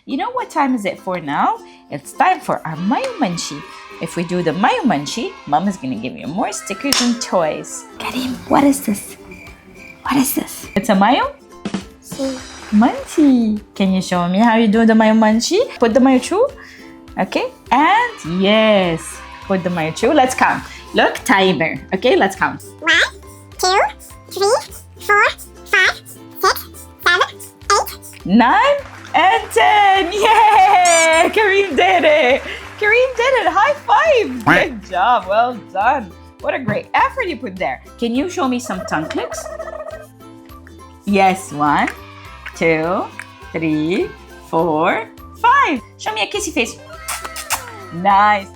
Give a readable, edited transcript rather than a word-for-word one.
You know what time is it for now? It's time for our MyoMunchee. If we do the MyoMunchee, Mom is going to give you more stickers and toys. Karim, what is this? What is this? It's a MyoMunchee. Can you show me how you do the MyoMunchee? Put the MyoChew. Okay. And yes, put the MyoChew. Let's count. Look, timer. Okay, let's count. 1, 2, 3, 4, 5, 6, 7, 8, 9 and 10. Yay! Kareem did it. Kareem did it. High five. Good job. Well done. What a great effort you put there. Can you show me some tongue clicks? Yes. 1, 2, 3, 4, 5. Show me a kissy face. Nice.